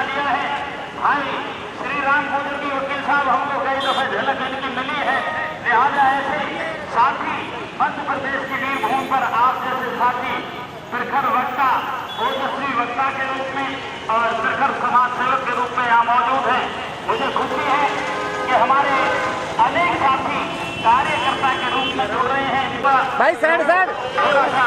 लिया है। भाई श्री राम गुजर की वकील साहब हमको कई दफे झलक इनकी मिली है, लिहाजा ऐसे साथी मध्य प्रदेश की वीर भूमि पर आप जैसे साथी प्रखर वक्ता, ओजस्वी वक्ता के रूप में और प्रखर समाज सेवक के रूप में यहाँ मौजूद है। मुझे खुशी है कि हमारे अनेक साथी कार्यकर्ता के रूप में जुड़ रहे हैं। भाई साइड थोड़ा सा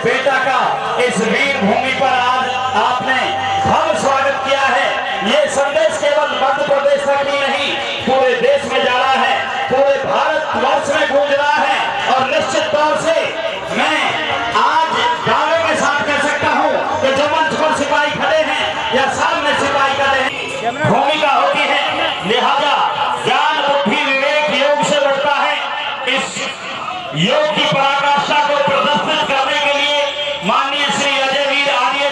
बेटा का इस वीर भूमि पर आज आपने भव्य स्वागत किया है। ये संदेश केवल मध्य प्रदेश तक ही नहीं पूरे देश में जा रहा है, पूरे भारतवर्ष में गूंज रहा है। और निश्चित तौर से मैं आज दावे के साथ कह सकता हूं कि जो मंच पर सिपाही खड़े हैं या सामने सिपाही खड़े हैं, भूमिका होती है, लिहाजा ज्ञान बुद्धि विवेक योग से बढ़ता है। इस योग की पराकाष्ठा को प्रदर्शित करने के लिए माननीय श्री अजय वीर आर्य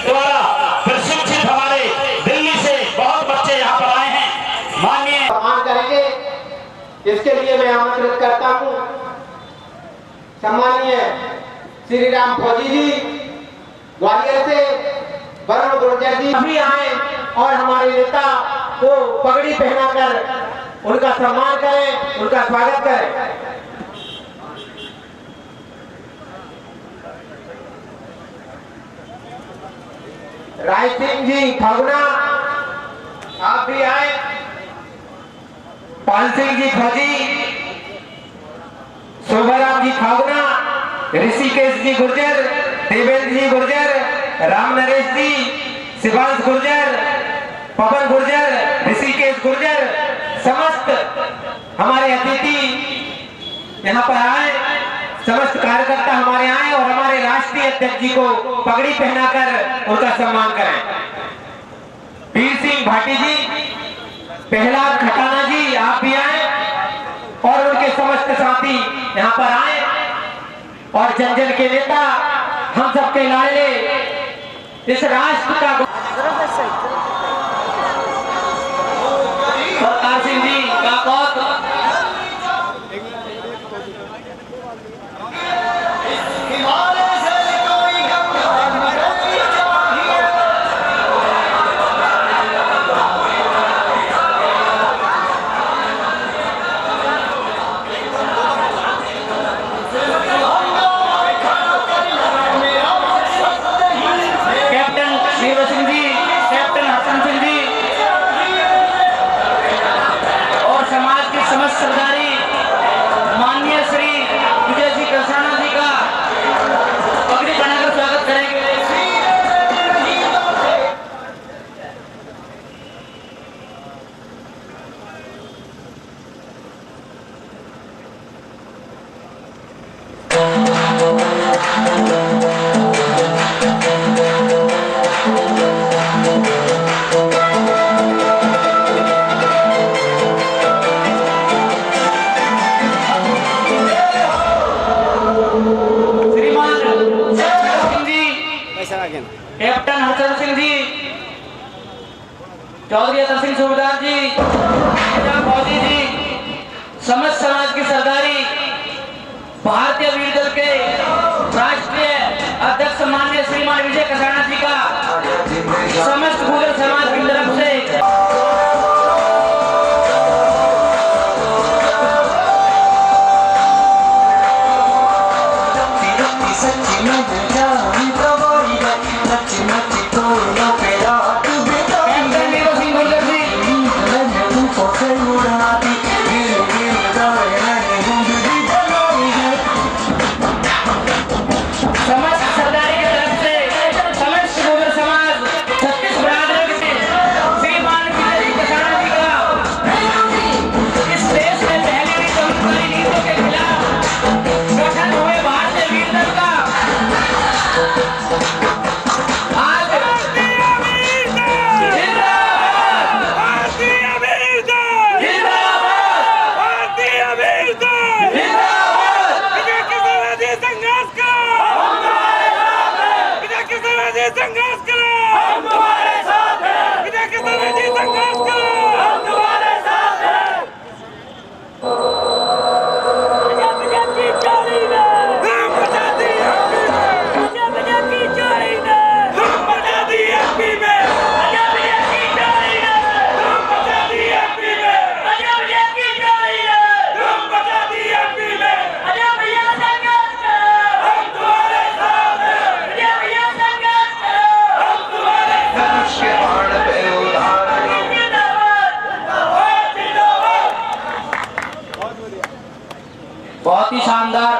द्वारा प्रशिक्षित हमारे दिल्ली से बहुत बच्चे यहाँ पर आए हैं। माननीय सम्मान करेंगे, इसके लिए मैं आमंत्रित करता हूँ सम्मानीय श्री राम फौजी जी ग्वालियर से, वरुण गुर्जर जी भी आए और हमारे नेता को पगड़ी पहनाकर उनका सम्मान करें, उनका स्वागत करें। राय सिंह जी फागुना आप भी आए, पाल सिंह जी फौजी, शोभाराम जी फागुना, ऋषिकेश जी गुर्जर, देवेंद्र जी गुर्जर, राम नरेश जी, शिवांश गुर्जर, पवन गुर्जर, ऋषिकेश गुर्जर, समस्त हमारे अतिथि यहाँ पर आए, समस्त कार्यकर्ता हमारे आए और हमारे राष्ट्रीय अध्यक्ष जी को पगड़ी पहनाकर उनका सम्मान करें। वीर सिंह भाटी जी, प्रहलाद खटाना जी आप भी आए और उनके समस्त साथी यहाँ पर आए और जन जन के नेता, हम सबके लाडले, इस राष्ट्र का सरकार सिंह जी का बहुत कैप्टन हसन सिंह जी, चौधरी अतर सिंह सूबेदार जी, फौजी जी, समस्त समाज की सरदारी, भारतीय वीर दल के राष्ट्रीय अध्यक्ष माननीय श्रीमान विजय कसाना जी का समस्त गुर्जर समाज की तरफ से बहुत ही शानदार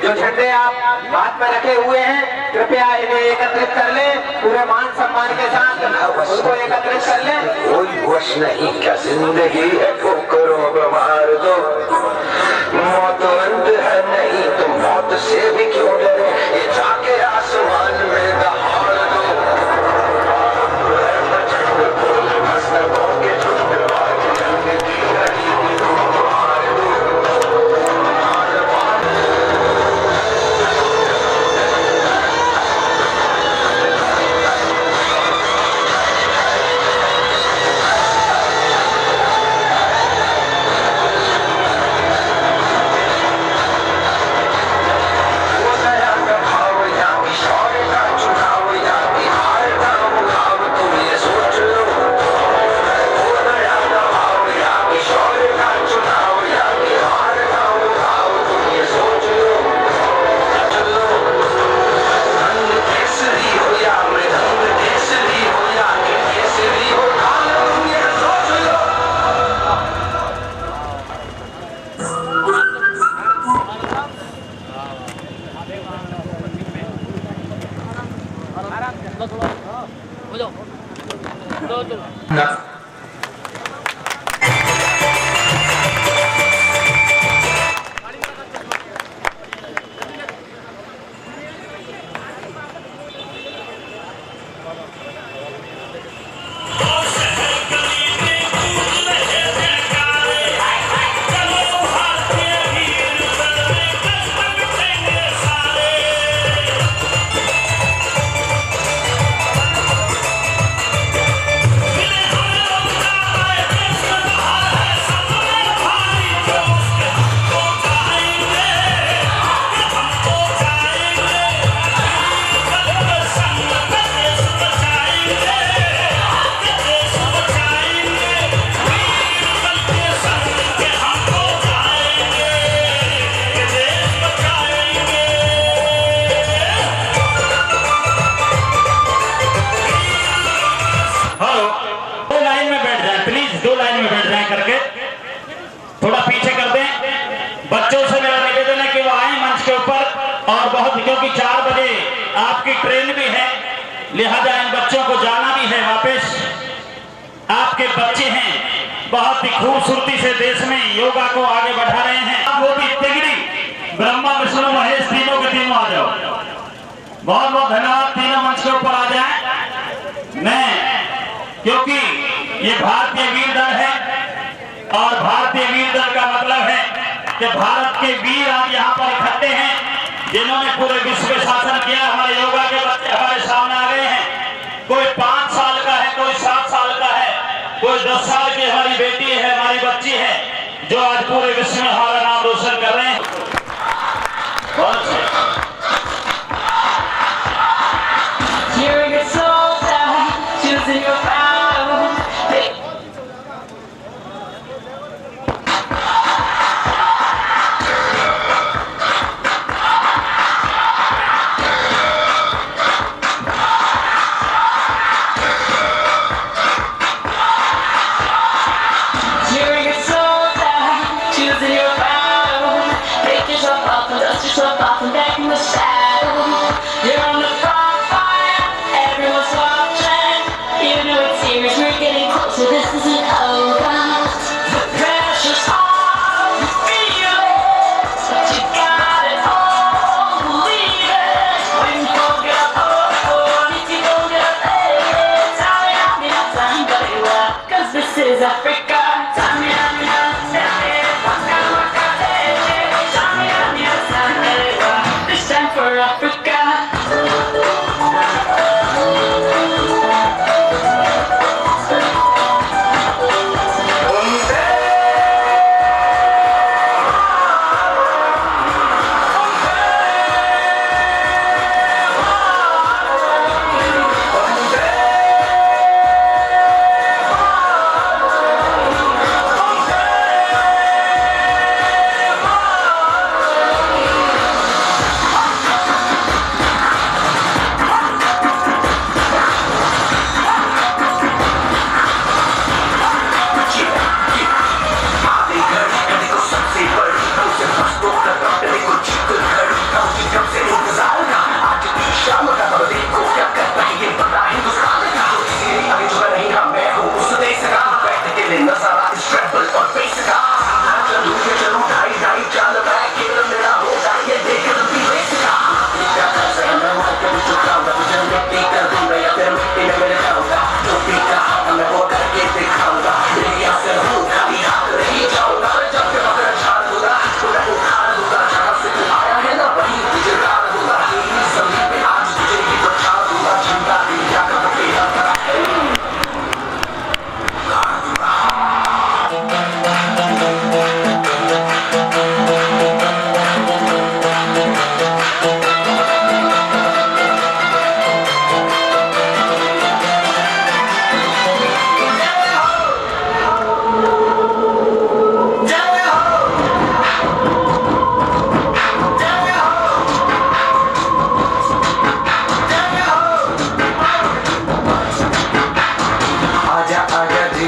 जो झंडे आप हाथ में रखे हुए हैं कृपया इन्हें एकत्रित कर ले, पूरे मान सम्मान के साथ उनको एकत्रित कर ले। कोई होश नहीं क्या जिंदगी है, ठोकरों को मार दो, मौत अंत है नहीं तो मौत से भी क्यों डरे, ये जाके आसमान में दहाड़ दो। थोड़ा पीछे कर दें। बच्चों से मेरा निवेदन है कि वो आए मंच के ऊपर, और बहुत क्योंकि 4 बजे आपकी ट्रेन भी है, लिहाजा इन बच्चों को जाना भी है वापस। आपके बच्चे हैं, बहुत ही खूबसूरती से देश में योगा को आगे बढ़ा रहे हैं। वो भी तिगड़ी, ब्रह्मा विष्णु महेश तीनों के तीनों आ जाओ। बहुत बहुत धन्यवाद, तीनों मंच के ऊपर आ जाए। मैं क्योंकि ये भारतीय वीर दल है, और भारतीय वीर दल का मतलब है कि भारत के वीर आज यहाँ पर इकट्ठे हैं, जिन्होंने पूरे विश्व पे शासन किया। हमारे योगा के बच्चे हमारे सामने आ गए हैं। कोई 5 साल का है, कोई 7 साल का है, कोई 10 साल की हमारी बेटी है, हमारी बच्ची है, जो आज पूरे विश्व में हमारा नाम रोशन कर रहे हैं। बहुत अच्छे।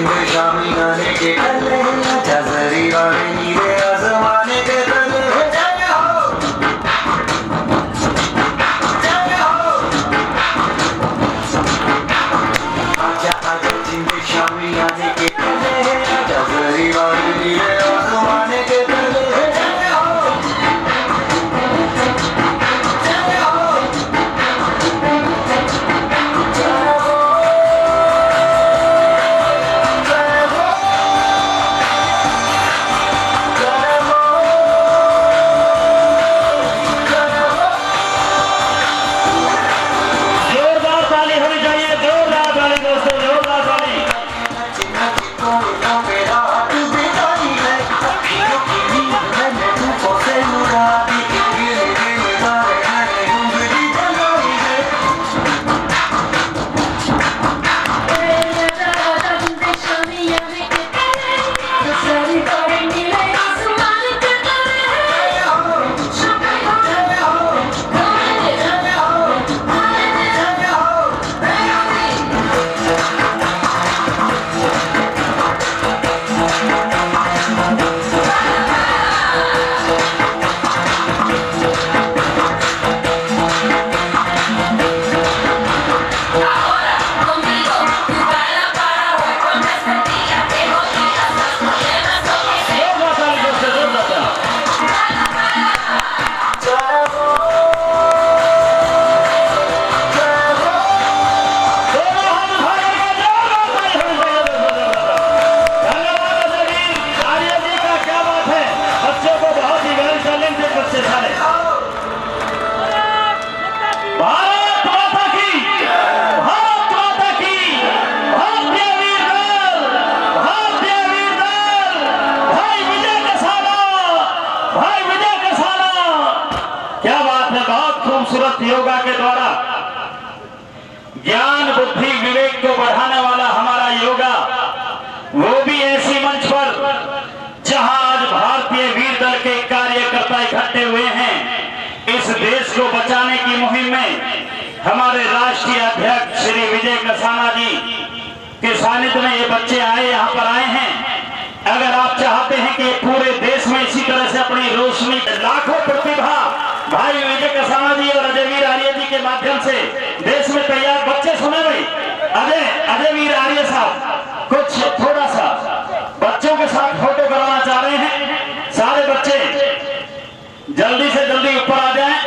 जिंदे शामी आने के कले आजा जरी वाले नीले आसमाने के तले जय हो जय हो आजा आजा जिंदे शामी आने के कले आजा जरी वाले नीले आसमाने के तले जय हो जय हो योगा के द्वारा ज्ञान बुद्धि विवेक को बढ़ाने वाला हमारा योगा, वो भी ऐसी मंच पर जहां आज भारतीय वीर दल के कार्यकर्ता इकट्ठे हुए हैं। इस देश को बचाने की मुहिम में हमारे राष्ट्रीय अध्यक्ष श्री विजय कसाना जी के सानिध्य में ये बच्चे यहाँ पर आए हैं। अगर आप चाहते हैं कि पूरे देश में इसी तरह से अपनी रोशनी, लाखों प्रतिभा भाई विजय कसाना जी और अजय वीर आर्य जी के माध्यम से देश में तैयार बच्चे, सुने भाई अजय वीर आर्य साहब कुछ थोड़ा सा बच्चों के साथ फोटो कराना चाह रहे हैं। सारे बच्चे जल्दी से जल्दी ऊपर आ जाएं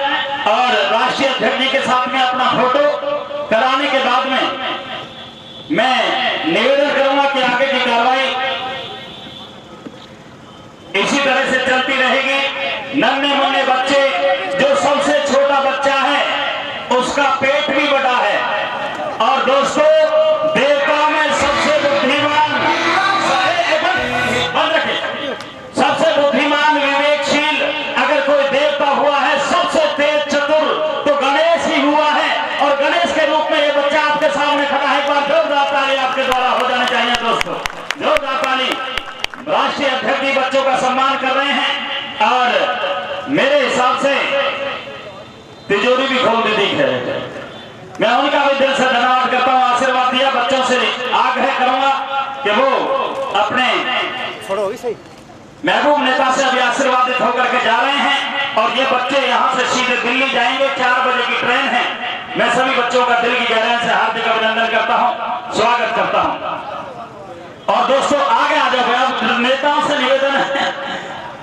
और राष्ट्रीय अध्यक्ष जी के साथ में अपना फोटो कराने के बाद में मैं निवेदन करूंगा कि आगे की कार्रवाई इसी तरह से चलती रहेगी। नन्हे मुन्ने बच्चे, जो सबसे छोटा बच्चा है उसका पेट भी बड़ा है। और दोस्तों, देवताओं में सबसे बुद्धिमान, सबसे बुद्धिमान विवेकशील अगर कोई देवता हुआ है, सबसे तेज चतुर तो गणेश ही हुआ है। और गणेश के रूप में ये बच्चा आपके सामने खड़ा है। एक बार जोरदार ताली आपके द्वारा हो जानी चाहिए दोस्तों, जोरदार ताली। राष्ट्रीय अध्यक्ष जी बच्चों का सम्मान कर रहे हैं और मेरे हिसाब से तिजोरी भी खोल दे दी है। मैं उनका भी दिल से धन्यवाद करता हूँ। आशीर्वाद दिया बच्चों से आग्रह करूंगा कि वो अपने महबूब नेता से अभी आशीर्वादित होकर के जा रहे हैं और ये बच्चे यहाँ से सीधे दिल्ली जाएंगे। 4 बजे की ट्रेन है। मैं सभी बच्चों का दिल की गहराई से हार्दिक अभिनंदन करता हूँ, स्वागत करता हूँ। और दोस्तों आगे आ जाओ। अब नेताओं से निवेदन है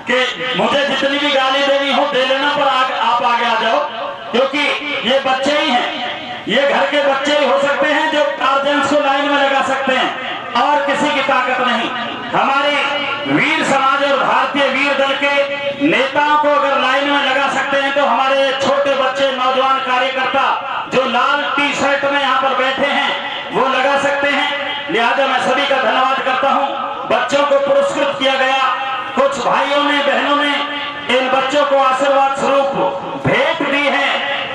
कि मुझे जितनी भी गाली देनी हो दे लेना, पर आप आगे आ जाओ, क्योंकि ये बच्चे ही हैं, ये घर के बच्चे ही हो सकते हैं जो गार्जियंस को लाइन में लगा सकते हैं और किसी की ताकत नहीं। हमारे वीर समाज और भारतीय वीर दल के नेताओं को अगर लाइन में लगा सकते हैं तो हमारे छोटे बच्चे, नौजवान कार्यकर्ता जो लाल टी शर्ट में यहाँ पर बैठे हैं वो लगा सकते हैं। लिहाजा मैं सभी का धन्यवाद करता हूँ। बच्चों को पुरस्कृत किया गया। कुछ भाइयों ने, बहनों ने इन बच्चों को आशीर्वाद स्वरूप भेंट दी है।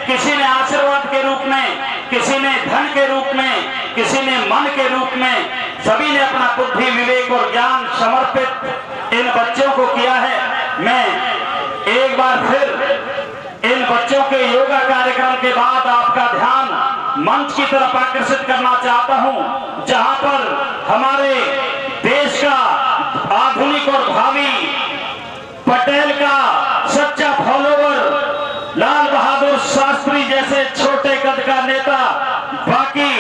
किसी ने आशीर्वाद के रूप में, किसी ने धन के रूप में, किसी ने मन के रूप में, सभी ने अपना बुद्धि, विवेक और ज्ञान समर्पित इन बच्चों को किया है। मैं एक बार फिर इन बच्चों के योगा कार्यक्रम के बाद आपका ध्यान मंच की तरफ आकर्षित करना चाहता हूं, जहां पर हमारे का आधुनिक और भावी पटेल का सच्चा फॉलोवर, लाल बहादुर शास्त्री जैसे छोटे कद का नेता, बाकी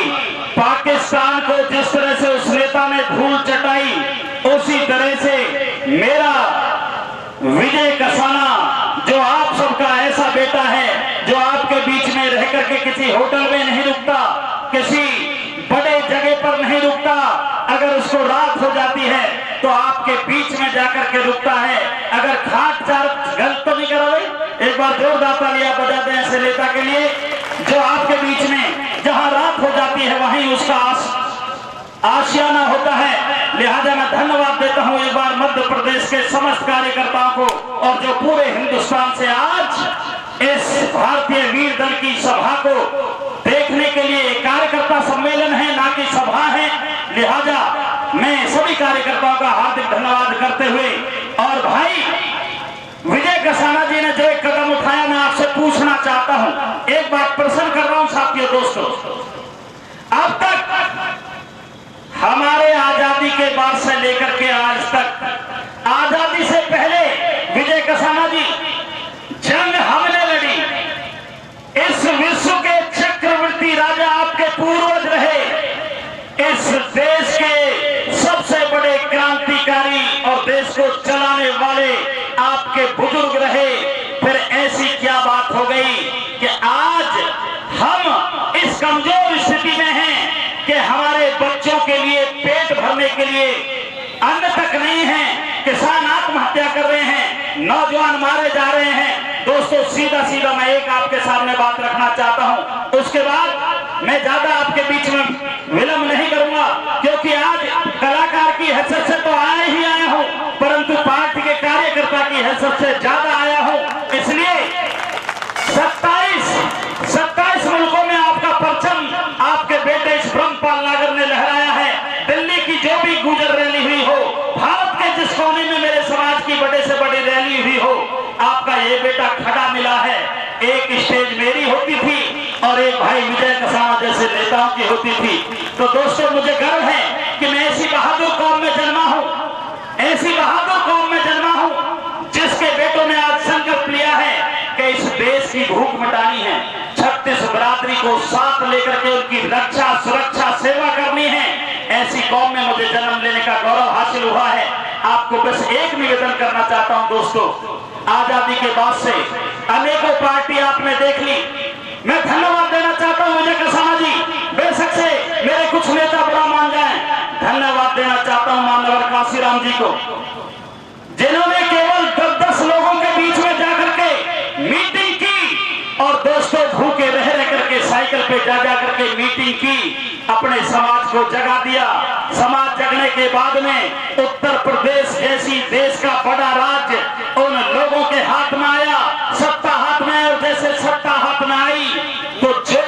पाकिस्तान को जिस तरह से उस नेता ने धूल चटाई, उसी तरह से मेरा विजय कसाना जो आप सबका ऐसा बेटा है, जो आपके बीच में रह करके किसी होटल में नहीं रुकता, किसी बड़े जगह पर नहीं रुकता, अगर उसको रात हो जाती है तो आपके बीच में जाकर के रुकता है। अगर खाट चार गलत तो नहीं करा भाई, एक बार जोरदार तालियां बजा दें ऐसे नेता के लिए जो आपके बीच में जहां रात हो जाती है वहीं उसका आशियाना होता है। लिहाजा मैं धन्यवाद देता हूं एक बार मध्य प्रदेश के समस्त कार्यकर्ताओं को, और जो पूरे हिंदुस्तान से आज इस भारतीय वीर दल की सभा को देखने के लिए, कार्यकर्ता सम्मेलन है ना कि सभा है, लिहाजा मैं सभी कार्यकर्ताओं का हार्दिक धन्यवाद करते हुए, और भाई विजय कसाना जी ने जो एक कदम उठाया, मैं आपसे पूछना चाहता हूं, एक बात प्रश्न कर रहा हूं साथियों दोस्तों, अब तक हमारे आजादी के बाद से लेकर के आज तक, आजादी से पहले विजय कसाना जी जंग हमने लड़ी, इस विश्व के चक्रवर्ती राजा आपके पूर्वज रहे, इस देश के सबसे बड़े क्रांतिकारी और देश को चलाने वाले आपके बुजुर्ग रहे, फिर ऐसी क्या बात हो गई कि आज हम इस कमजोर स्थिति में हैं कि हमारे बच्चों के लिए पेट भरने के लिए अन्न तक नहीं है, किसान आत्महत्या कर रहे हैं, नौजवान मारे जा रहे हैं। दोस्तों सीधा सीधा मैं एक आपके सामने बात रखना चाहता हूं, उसके बाद मैं ज्यादा आपके बीच में विलंब नहीं करूंगा, क्योंकि आज कलाकार की हैसियत से तो आया ही आया हूं, परंतु पार्टी के कार्यकर्ता की हैसियत से ज्यादा आया हूं, इसलिए 27 मुल्कों में आपका परचम आपके बेटे इस ब्रह्मपाल नागर ने लहराया है। दिल्ली की जो भी गुजर रैली हुई हो, भारत के जिस कोने में मेरे समाज की बड़े से बड़ी रैली हुई हो, आपका ये बेटा खड़ा मिला है। एक स्टेज मेरी होती थी और एक भाई विजय कसाना जैसे नेताओं की होती थी। तो दोस्तों मुझे गर्व है कि मैं ऐसी बहादुर कौम में जन्मा हूं, ऐसी बहादुर कौम में जन्मा हूं जिसके बेटों ने आज संकल्प लिया है कि इस देश की भूख मिटानी है, 36 बरादरी को साथ लेकर के उनकी रक्षा सुरक्षा सेवा करनी है। ऐसी कौम में मुझे जन्म लेने का गौरव हासिल हुआ है। आपको बस एक निवेदन करना चाहता हूं दोस्तों, आजादी के बाद से अनेकों पार्टी आपने देख ली, मैं धन्यवाद देना चाहता हूं विजय कसाना जी, बेशक से मेरे कुछ नेता बुरा मान जाएं, धन्यवाद देना चाहता हूं मानवर काशीराम जी को, जिन्होंने केवल 10-10 लोगों के बीच में जाकर के मीटिंग की, और दोस्तों भूखे रह करके साइकिल पे जा करके मीटिंग की, अपने समाज को जगा दिया। समाज जगने के बाद में उत्तर प्रदेश जैसी देश का बड़ा राज्य उन लोगों के हाथ में आया, सत्ता हाथ में, और जैसे सत्ता हाथ में आई तो जो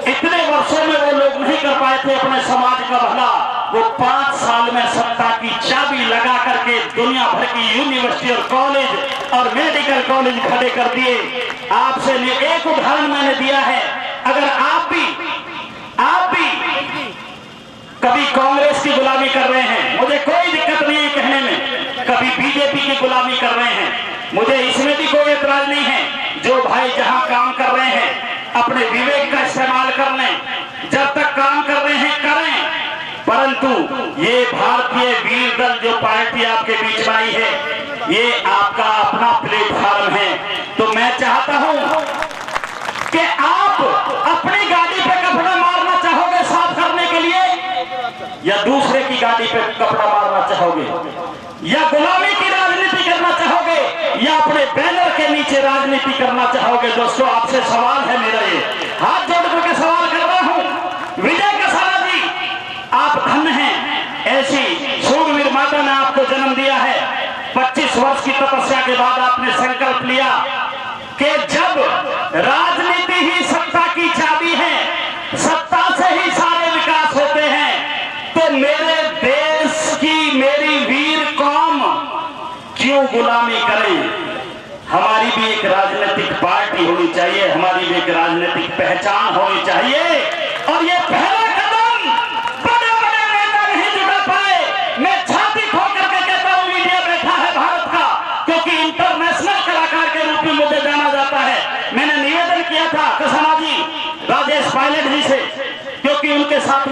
इतने वर्षों में वो लोग नहीं कर पाए थे अपने समाज का भला, वो 5 साल में सत्ता की चाबी लगा करके दुनिया भर की यूनिवर्सिटी और कॉलेज और मेडिकल कॉलेज खड़े कर दिए। आपसे एक उदाहरण मैंने दिया है, अगर आप भी कभी कांग्रेस की गुलामी कर रहे हैं, मुझे कोई दिक्कत नहीं है कहने में, कभी बीजेपी की गुलामी कर रहे हैं, मुझे इसमें भी कोई एतराज नहीं है। जो भाई जहां काम कर रहे हैं अपने विवेक का इस्तेमाल कर लें, जब तक काम कर रहे हैं करें, परंतु ये भारतीय वीर दल जो पार्टी आपके बीच में आई है, ये आपका अपना प्लेटफॉर्म है। तो मैं चाहता हूं कि आप अपनी गाड़ी पे कपड़ा मारना चाहोगे साफ करने के लिए, या दूसरे की गाड़ी पे कपड़ा मारना चाहोगे, या गुलामी की राजनीति करना चाहोगे, या अपने बैनर के नीचे राजनीति करना चाहोगे? दोस्तों आपसे सवाल है मेरा, ये हाथ जोड़ करके सवाल कर रहा हूं। विजय कसाना जी आप धन्य हैं, ऐसी सूरवीर माता ने आपको जन्म दिया है। 25 वर्ष की तपस्या के बाद आपने संकल्प लिया कि जब राजनीति ही सत्ता की चाबी है, सत्ता से ही सारे विकास होते हैं, तो मेरे देश की मेरी वीर कौम क्यों गुलामी करें? हमारी भी एक राजनीतिक पार्टी होनी चाहिए, हमारी भी एक राजनीतिक पहचान होनी चाहिए, और ये पहला कदम बड़े बड़े नेता नहीं जुटा पाए। मैं छाती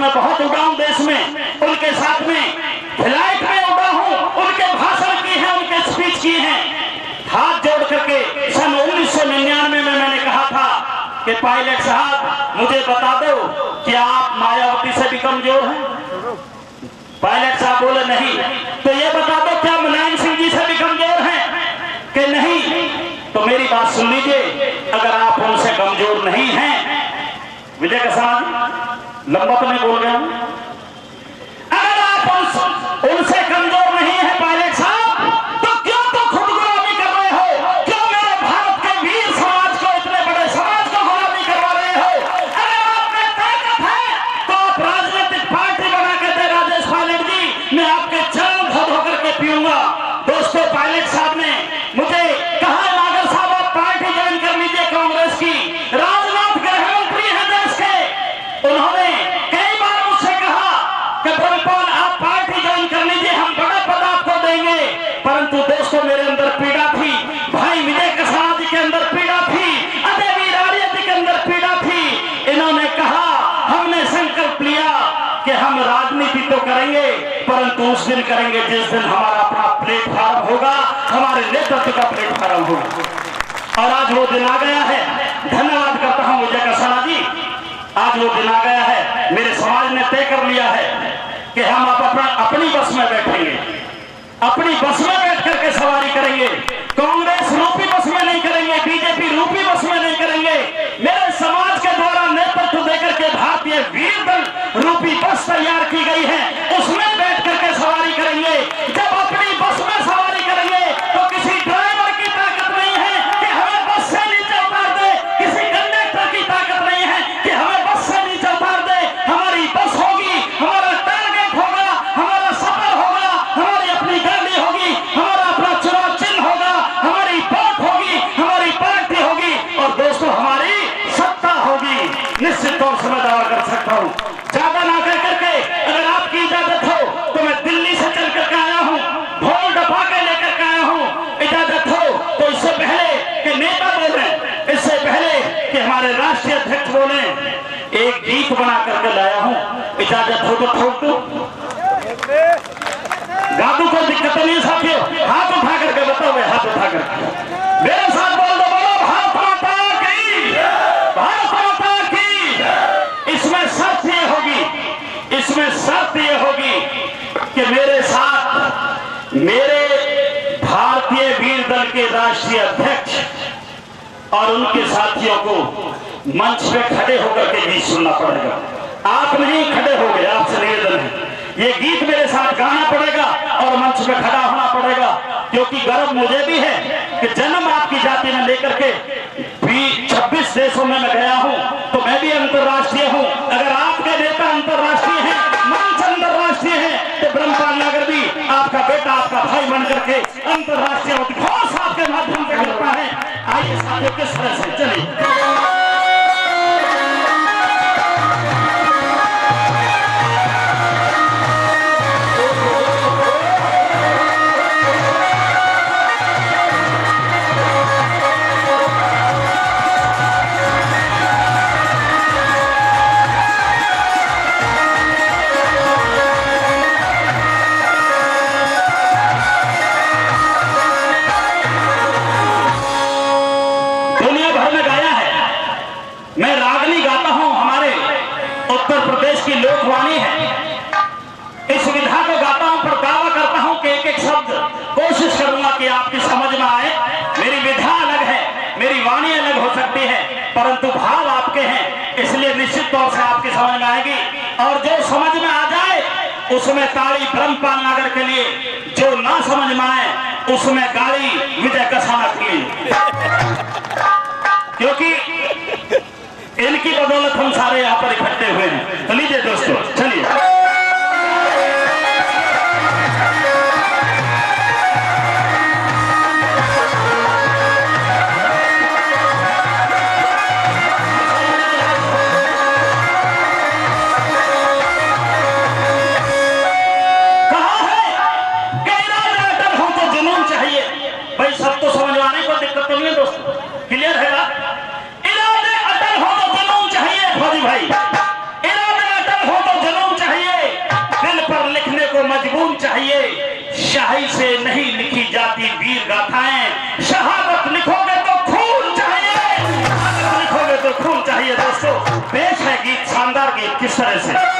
मैं बहुत उड़ा हूं देश में, उनके साथ में फ्लाइट में उड़ा हूं, उनके भाषण की है, उनके स्पीच की है। हाथ जोड़ करके सन 1999 में मैंने कहा था कि पायलट साहब मुझे बता दो कि आप मायावती से भी कमजोर हैं। पायलट साहब बोले नहीं। तो ये बता दो क्या मुलायम सिंह जी से भी कमजोर हैं कि नहीं? तो मेरी बात सुन लीजिए, अगर आप उनसे कमजोर नहीं हैं, विजय कसाना लंबा तो नहीं बोल गया, अगर आप उनसे कमजोर नहीं है पायलट साहब, तो क्यों तो खुद गुलामी कर रहे हो? क्यों मेरे भारत के वीर समाज को, इतने बड़े समाज को गुलामी करवा रहे हो? अगर आप में ताकत है तो आप राजनीतिक पार्टी बना के दे राजेश पायलट जी, मैं आपके चरण धो धो करके पीऊंगा। दोस्तों, पायलट साहब ने मुझे कहा नागर साहब आप पार्टी ज्वाइन कर लीजिए कांग्रेस की। राजनाथ गृह मंत्री हैं देश के, उन्होंने कई बार मुझसे कहा कि ब्रह्मपाल आप पार्टी ज्वाइन कर लीजिए, हम बड़ा पद आपको देंगे। परंतु दोस्तों, मेरे अंदर पीड़ा थी, भाई विजय कसाना जी के अंदर पीड़ा थी, अजय वीर आर्य जी के अंदर पीड़ा थी। इन्होंने कहा, हमने संकल्प लिया कि हम राजनीति तो करेंगे, परंतु उस दिन करेंगे जिस दिन हमारा अपना प्लेटफॉर्म होगा, हमारे नेतृत्व का प्लेटफॉर्म होगा। और आज वो दिन आ गया है। धन्यवाद करता हूं विजय कसाना जी, आज वो दिन आ गया है। मेरे समाज ने तय कर लिया है कि हम अब अपनी बस में बैठेंगे, अपनी बस में बैठ करके सवारी करेंगे। कांग्रेस रूपी बस में नहीं करेंगे, बीजेपी रूपी बस में नहीं करेंगे। मेरे समाज के द्वारा नेतृत्व देकर के भारतीय वीर दल रूपी बस तैयार की गई है, उसमें बैठ करके सवारी करेंगे। जब अपनी बस में सवारी करेंगे तो किसी ड्राइवर की ताकत नहीं है कि हमें बस से नीचे उतार दे, किसी कंडक्टर की ताकत नहीं है कि हमें बस से नीचे उतार दे। हमारी बस होगी, हमारा टारगेट होगा, हमारा सफर होगा, हमारी अपनी गाड़ी होगी, हमारा अपना चुनाव चिन्ह होगा, हमारी वोट होगी, हमारी पार्टी होगी और दोस्तों हमारी सत्ता होगी। निश्चित तौर से मैं दावा कर सकता हूँ। ज्यादा ना कह करके, अगर आपकी इजाजत हो तो मैं दिल्ली से चल करके आया हूँ, ढोल डपा के लेकर के आया हूँ। इजाजत हो तो इससे पहले कि नेता बोले, इससे पहले कि हमारे राष्ट्रीय अध्यक्ष बोले, एक गीत बना करके लाया हूँ। इजाजत हो तो ठोक दो, गादू को दिक्कत नहीं साथियों। हाथ उठा करके बताओ, हाथ उठा करके मेरे साथ बोल दो, बोलो भारत माता की, भारत माता की। इसमें शर्त ये होगी, इसमें शर्त ये होगी कि मेरे साथ मेरे भारतीय वीर दल के राष्ट्रीय अध्यक्ष और उनके साथियों को मंच पे खड़े होकर के गीत सुनना पड़ेगा। आप नहीं खड़े हो गए, आपसे निवेदन है, ये गीत मेरे साथ गाना पड़ेगा और मंच पे खड़ा होना पड़ेगा। क्योंकि गर्व मुझे भी है कि जन्म आपकी जाति में लेकर के 26 देशों में मैं गया हूं, तो मैं भी अंतर्राष्ट्रीय हूं। अगर आपके नेता अंतर्राष्ट्रीय हैं, मंच अंतर्राष्ट्रीय है, तो ब्रह्मपाल नागर भी आपका बेटा, आपका भाई बन करके अंतर्राष्ट्रीय उद्घोष आपके माध्यम से करता है। आइए साथियों, किस तरह से चलिए। मैं रागनी गाता हूं, हमारे उत्तर प्रदेश की लोकवाणी है। इस विधा को गाता हूं पर दावा करता हूं कि एक एक शब्द कोशिश करूंगा कि आपकी समझ में आए। मेरी विधा अलग है, मेरी वाणी अलग हो सकती है, परंतु भाव आपके हैं, इसलिए निश्चित तौर से आपकी समझ में आएगी। और जो समझ में आ जाए उसमें ताली ब्रह्मपाल नागर के लिए, जो ना समझ में आए उसमें गाली विजय कसाना के लिए, क्योंकि इनकी बदौलत हम सारे यहाँ पर इकट्ठे हुए हैं। तो लीजिए दोस्तों, चलिए। कहा है कि इरादा अटल हो तो जुनून चाहिए। भाई सब तो समझ आने को दिक्कत तो नहीं है दोस्तों, क्लियर है बात? भाई इरादे अटल हो तो स्याही से नहीं लिखी जाती वीर गाथाएं। शहादत लिखोगे तो खून चाहिए, शहादत लिखोगे तो खून चाहिए। दोस्तों, पेश है गीत, शानदार गीत किस तरह से।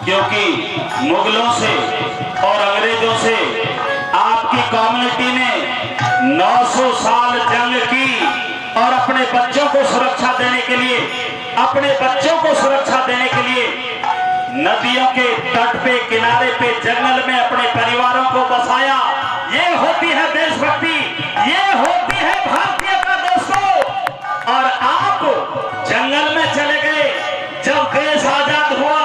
क्योंकि मुगलों से और अंग्रेजों से आपकी कम्युनिटी ने 900 साल जंग की और अपने बच्चों को सुरक्षा देने के लिए, अपने बच्चों को सुरक्षा देने के लिए नदियों के तट पे, किनारे पे, जंगल में अपने परिवारों को बसाया। ये होती है देशभक्ति, ये होती है भारतीयता दोस्तों। और आप जंगल में चले गए, जब देश आजाद हुआ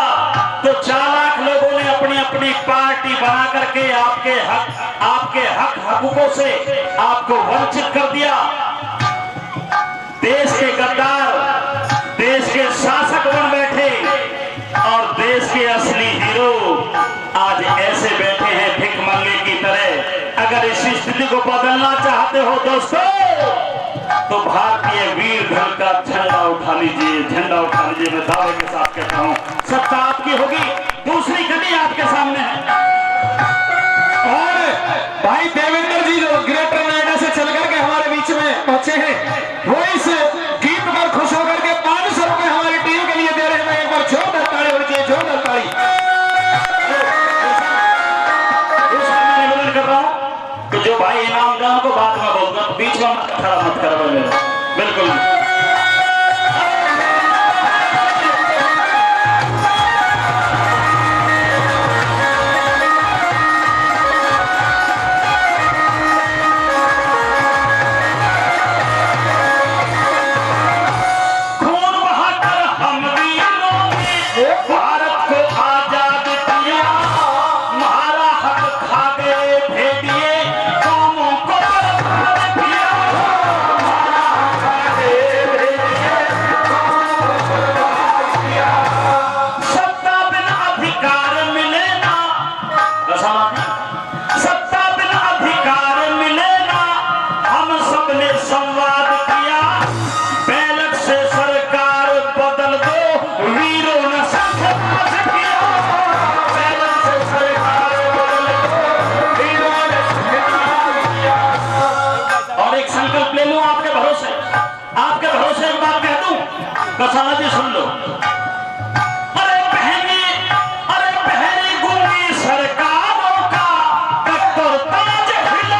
तो चालाक लोगों ने अपनी अपनी पार्टी बना करके आपके हक हकूकों से आपको वंचित कर दिया। देश के गद्दार देश के शासक बन बैठे और देश के असली हीरो आज ऐसे बैठे हैं भिख मंगे की तरह। अगर इस स्थिति को बदलना चाहते हो दोस्तों, तो भारतीय वीर धन का झंडा उठा लीजिए, झंडा उठा लीजिए। मैं दावे के साथ कहता हूं, सत्ता आपकी होगी। दूसरी घड़ी आपके सामने है। और भाई देवेंद्र जी जो ग्रेटर नोएडा से चल करके हमारे बीच में पहुंचे हैं, वो इस गीत पर खुश होकर के 500 रुपए हमारी टीम के लिए दे रहे हैं। एक बार जोरदार ताली होनी चाहिए, जोरदार ताली। मैं निवेदन कर रहा हूं कि जो भाई इनाम को बात में बोलता, बीच में खड़ा मत करो मेरा, बिल्कुल। कसाना जी सुन लो। अरे बहनी गूंगी सरकारों का कत्तर ताज हिला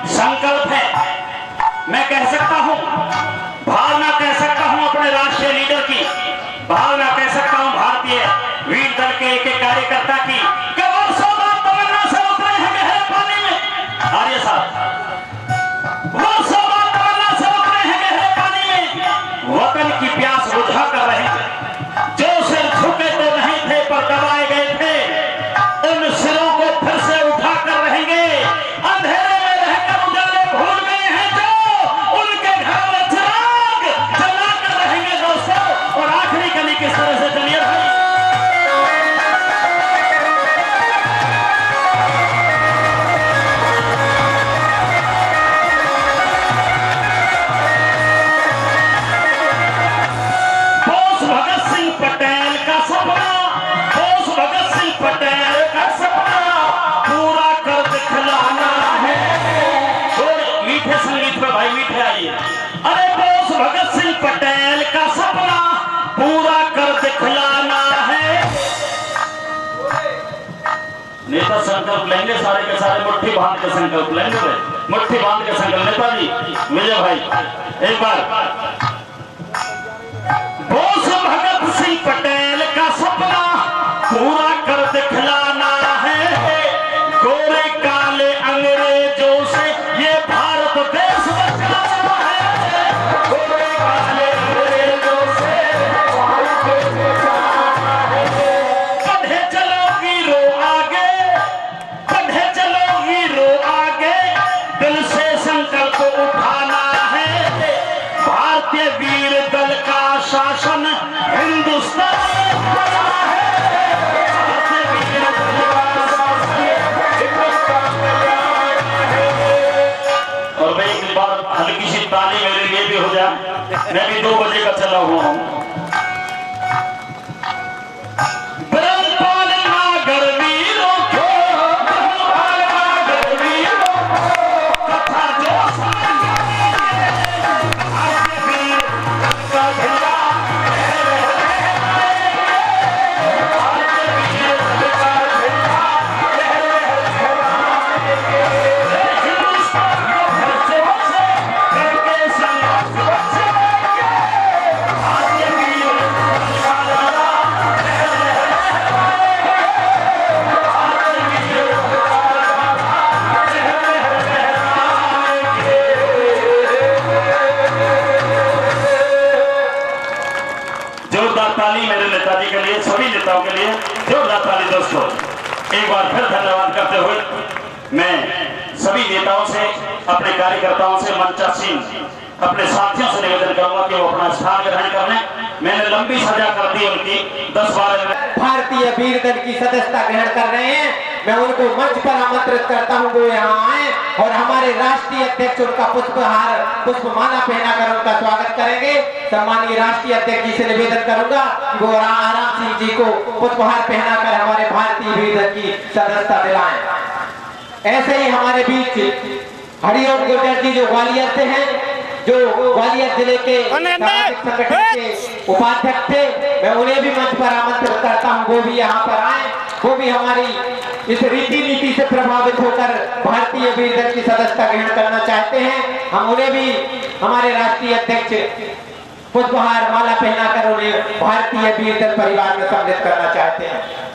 संकल्प है। मैं कह सकता हूं, भावना कह सकता हूं अपने राष्ट्रीय लीडर की, भावना कह सकता हूं भारतीय वीर दल के एक कार्यकर्ता की, कि वर्षों बाद तमन्ना से उतरे हैं गहरे पानी में। आर्य साहब, वर्षों बाद तमन्ना से उतरे हैं गहरे पानी में, वतन की प्यास बुझा कर रहे थे। जो सिर झुके तो नहीं थे पर दबाए गए थे, उन सिरों को फिर से उठा कर रहेंगे। अंधेरे किस तरह से चलिए भाई। बोस भगत सिंह पटेल का सपना, बोस भगत सिंह पटेल का सपना पूरा कर दिखलाना है। थोड़े मीठे संगीत में भाई मीठे आइए। अरे बोस भगत सिंह पटेल का सपना पूरा कर दिखलाना है। नेता संकल्प लेंगे, सारे के सारे मुट्ठी बांध के संकल्प लेंगे, मुट्ठी बांध के संकल्प। नेताजी विजय भाई एक बार, बोस भगत सिंह पटेल का सपना पूरा कर दिखलाना है। गोरे काले अंग्रेजों से ये भारत देश बचाना है। गोरे काले अंग्रेजों से बढ़े चलो हीरो आगे, बढ़े चलो हीरो आगे, दिल से संकल्प उठाना है। भारतीय वीर दल का शासन हिंदुस्तान है। भारतीय वीर दल का शासन हिंदुस्तान है। और मैं एक बार हल्की सी ताली मेरे लिए भी हो जाए, मैं भी 2 बजे का चला हुआ हूँ। ताली मेरे नेताजी के लिए, सभी नेताओं के लिए जोरदार ताली दोस्तों। एक बार फिर धन्यवाद करते हुए मैं सभी नेताओं से, अपने कार्यकर्ताओं से, मंचासीन अपने साथियों से निवेदन करूंगा कि वो अपना स्थान ग्रहण कर लें। मैंने लंबी सजा कर दी उनकी 10-12 मिनट। भारतीय वीर दल की सदस्यता ग्रहण कर रहे हैं। मैं उनको मंच पर आमंत्रित करता हूं, वो यहाँ आए और हमारे राष्ट्रीय अध्यक्ष उनका पुष्पमाला पहनाकर उनका स्वागत करेंगे। सम्मानीय राष्ट्रीय अध्यक्ष जी से निवेदन करूंगा कि वो आराम सिंह जी को पुष्पहार पहनाकर हमारे भारतीय वीर दल की सदस्यता दिलाएं। ऐसे ही हमारे बीच हरिओम गुर्जर जी जो ग्वालियर से हैं, जो ग्वालियर जिले के सामाजिक संगठन के उपाध्यक्ष थे, मैं उन्हें भी मंच पर आमंत्रित करता हूं, वो भी यहाँ पर आए। वो भी हमारी इस रीति नीति से प्रभावित होकर भारतीय वीर दल की सदस्यता ग्रहण करना चाहते हैं। हम उन्हें भी हमारे राष्ट्रीय अध्यक्ष पुष्पहार माला पहनाकर उन्हें भारतीय वीर दल परिवार में सम्मिलित करना चाहते हैं।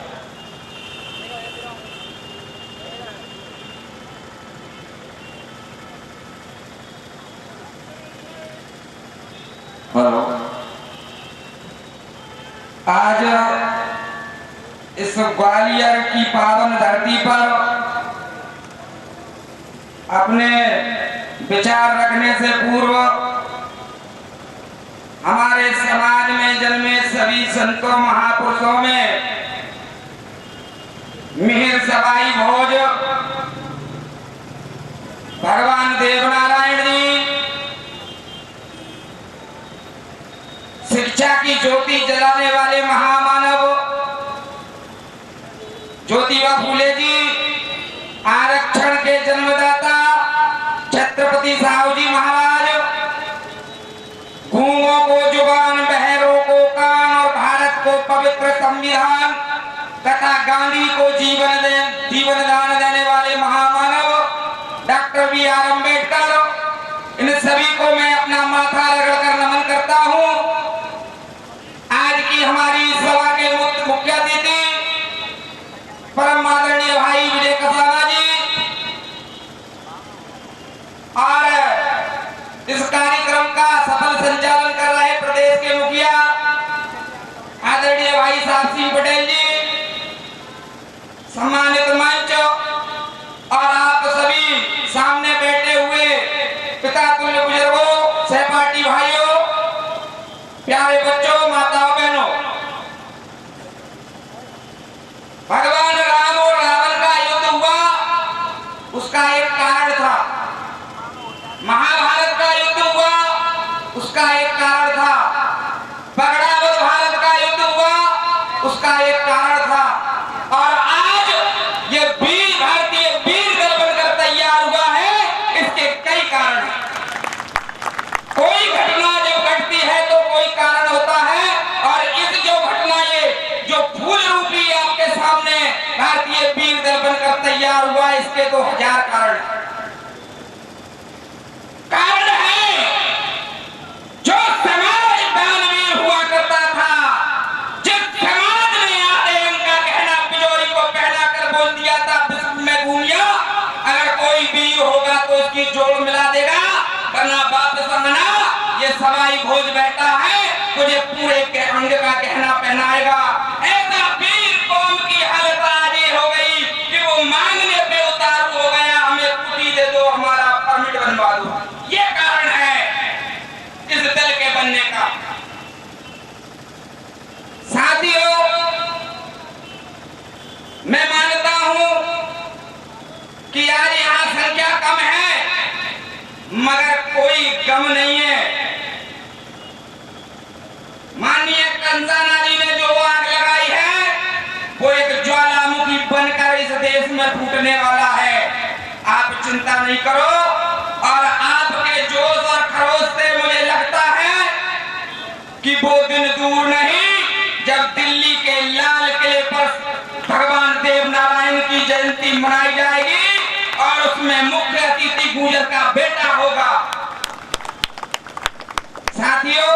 हेलो, आज इस ग्वालियर की पावन धरती पर अपने विचार रखने से पूर्व हमारे समाज में जन्मे सभी संतों महापुरुषों में मिहिर सवाई भोज भगवान देवनारायण जी शिक्षा की ज्योति जलाने वाले महामानव ज्योतिबा फूले जी, आरक्षण के जन्मदाता छत्रपति साहू जी महाराज, गूंगों को जुबान, बहरों को कान और भारत को पवित्र संविधान तथा गांधी को जीवन दान देने वाले महामानव डॉक्टर B.R. अम्बेडकर, इन सभी को मैं अपना माथा रगड़कर नमन करता हूं। आज की हमारी सभा के मुख्य अतिथि परम आदरणीय भाई विजय कसाना जी और इस कार्यक्रम का सफल संचालन कर रहे प्रदेश के मुखिया आदरणीय भाई साहब सिंह पटेल जी, सम्मानित मंच और आप सभी सामने बैठे हुए पिता तुल्य बुजुर्गों, सहपाठी भाइयों, प्यारे बच्चों, माताओं, बहनों, भगवान राम और रावण का युद्ध हुआ, उसका एक कारण था। महाभारत का युद्ध हुआ, उसका एक कारण था। बगड़ावत भारत का युद्ध हुआ, उसका एक कारण था। और आज ये भारतीय वीर दल बनकर तैयार हुआ है, इसके कई कारण हैं। कोई घटना जब घटती है तो कोई कारण होता है, और इस जो घटना ये जो फूल रूपी आपके सामने भारतीय वीर दल बनकर तैयार हुआ, इसके 2000 कारण है। जो समाज दानवीर हुआ करता था, जिस समाज ने आधे अंग का गहना तिजोरी को पहना कर बोल दिया था में घूमिया, अगर कोई वीर होगा तो उसकी जोड़ मिला देगा, वरना बाप समझना ये सवाई भोज बैठा है, तुझे पूरे के अंग का गहना पहनाएगा। ऐसा वीर कौम की हालत आज ये हो गई कि वो मांगने पे उतारू हो गया, हमें कुटी दे दो, हमारा परमिट बनवा दो। ये कारण है इस दल के बनने का। साथियों, मैं मानता हूं कि आज यहाँ संख्या कम है, मगर कोई गम नहीं है। माननीय कंसाना जी ने जो आग लगाई है, वो एक ज्वालामुखी बनकर इस देश में फूटने वाला है। आप चिंता नहीं करो, और आपके जोश और खरोश से मुझे लगता है कि वो दिन दूर नहीं जब दिल्ली के लाल किले पर भगवान देवनारायण की जयंती मनाई जाएगी, और उसमें मुख्य अतिथि गुर्जर का बेटा होगा। साथियों,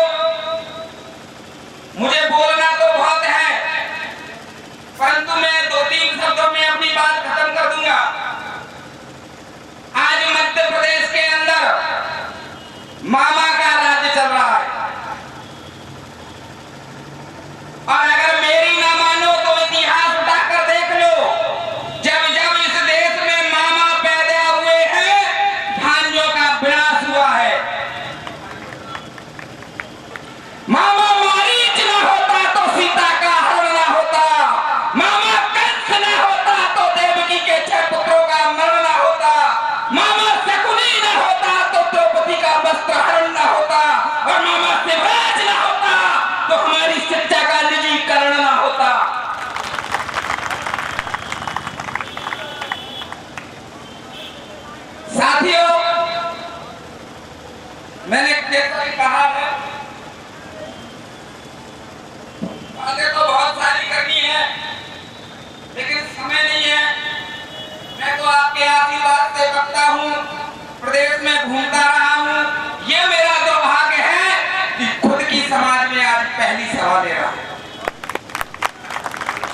मुझे बोलना तो बहुत है, परंतु मैं 2-3 शब्दों में अपनी बात खत्म कर दूंगा। आज मध्य प्रदेश के अंदर मामा का राज्य चल रहा है, और अगर मेरी ना मानो तो इतिहास उठाकर देख लो। जब जब इस देश में मामा में घूमता रहा हूँ। ये मेरा दुर्भाग्य है कि खुद की समाज में आज पहली सभा ले रहा हूँ।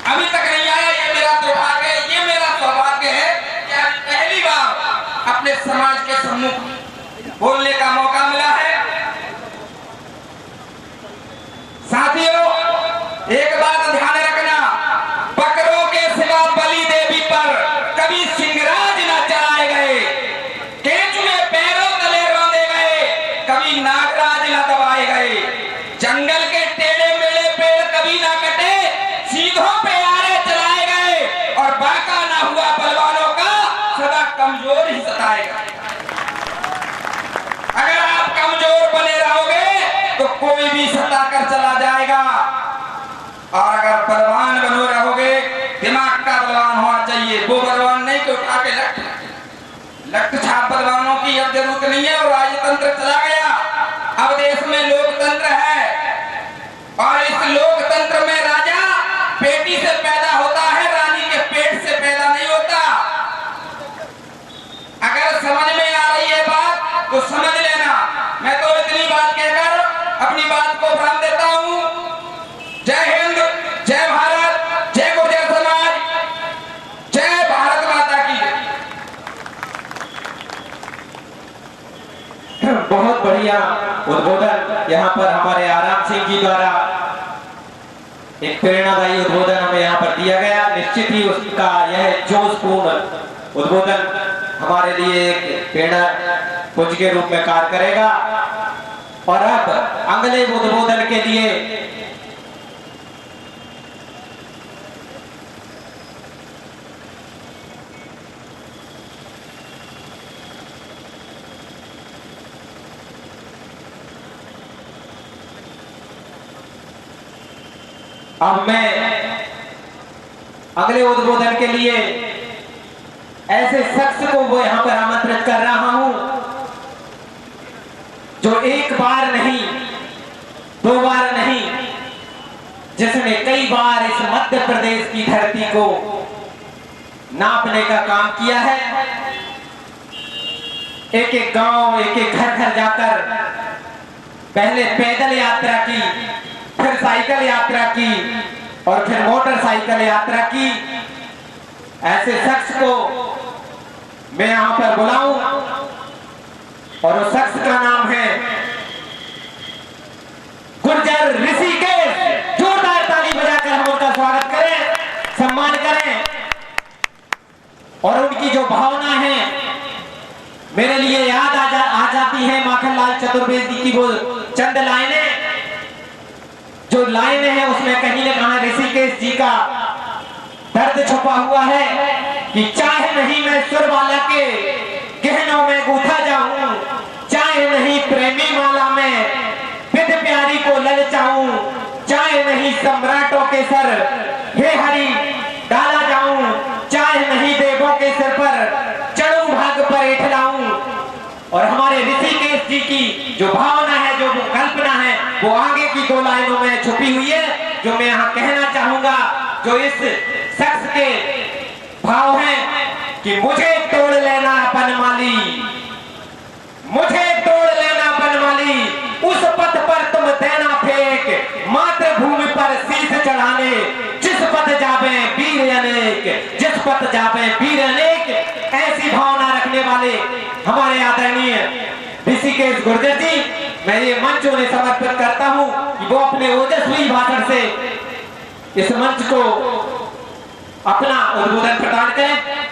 अभी तक नहीं आया, ये मेरा दुर्भाग्य है, ये मेरा सौभाग्य है कि आज पहली बार अपने समाज के सम्मुख बोलने का मौका मिला है। साथियों, एक बात ध्यान रखना, बकरों के सिवा बलि देवी पर कभी सिंहराज न चलाए गए, केंचुए पैरों तले रौंदे गए, कभी नागराज न दबाए गए, जंगल के टेढ़े मेढ़े पेड़ कभी न कटे, सीधों पे आरे चलाए गए, और बाका ना हुआ बलवानों का सदा कमजोर ही सताएगा। अगर आप कमजोर बने रहोगे तो कोई भी सता कर चला जाएगा, और अगर बलवान बनो रहोगे, दिमाग का बलवान होना चाहिए, वो बलवान नहीं कि उठा के लट छाप बलवानों की अब जरूरत नहीं है। और राजतंत्र चला गया, अब देश में लोकतंत्र है, और इस लोकतंत्र में राजा बेटी से पैदा होता है, रानी के पेट से पैदा नहीं होता। अगर समझ में आ रही है बात तो समझ लेना। मैं तो इतनी बात कहकर अपनी बात को विराम देता हूँ। जय हिंद, जय भारत, जय गुर्जर समाज, जय भारत माता की। बहुत बढ़िया उद्बोधन यहाँ पर हमारे आराम सिंह जी द्वारा एक प्रेरणादायी उद्बोधन हमें यहाँ पर दिया गया। निश्चित ही उसका यह जोशपूर्ण उद्बोधन हमारे लिए एक प्रेरणा पुंज के रूप में कार्य करेगा। और अब अगले उद्बोधन के लिए अब मैं अगले उद्बोधन के लिए ऐसे शख्स को वो यहां पर आमंत्रित कर रहा हूं जो एक बार नहीं, दो बार नहीं, जिसने कई बार इस मध्य प्रदेश की धरती को नापने का काम किया है। एक एक गांव, एक एक घर घर जाकर पहले पैदल यात्रा की, फिर साइकिल यात्रा की, और फिर मोटरसाइकिल यात्रा की। ऐसे शख्स को मैं यहां पर बुलाऊं, और उस शख्स का नाम है गुर्जर ऋषिकेश। जोरदार ताली बजाकर हम उनका स्वागत करें, सम्मान करें। और उनकी जो भावना है मेरे लिए याद आ जाती है माखनलाल चतुर्वेदी की वो चंद लाइनें। जो लाइनें हैं उसमें कहीं न कहीं ऋषिकेश जी का दर्द छुपा हुआ है कि चाहे नहीं मैं सुरमाला के गहनों में गूथा जाऊं, चाहे नहीं प्रेमी माला में विध प्यारी को ललचाऊं, चाहे नहीं सम्राटों के सर हे हरि डाला जाऊं, चाहे नहीं देवों के सिर पर चढ़ूं भाग पर इठलाऊं। और हमारे ऋषिकेश जी की जो भावना है, जो कल्पना है, वो आगे की दो लाइनों में छुपी हुई है, जो मैं यहाँ कहना चाहूंगा। जो इस शख्स के भाव हैं कि मुझे तोड़ लेना बनमाली, मुझे तोड़ लेना बनमाली, उस पथ पर तुम देना फेंक, मातृभूमि पर शीश चढ़ाने, जिस पथ जावे वीर अनेक, जिस पथ जावे वीर अनेक। ऐसी भावना रखने वाले हमारे आदरणीय ऋषिकेश गुर्जर जी, मैं ये मंच उन्हें समर्पित करता हूं कि वो अपने ओजस्वी भाषण से इस मंच को अपना उद्बोधन प्रदान करें।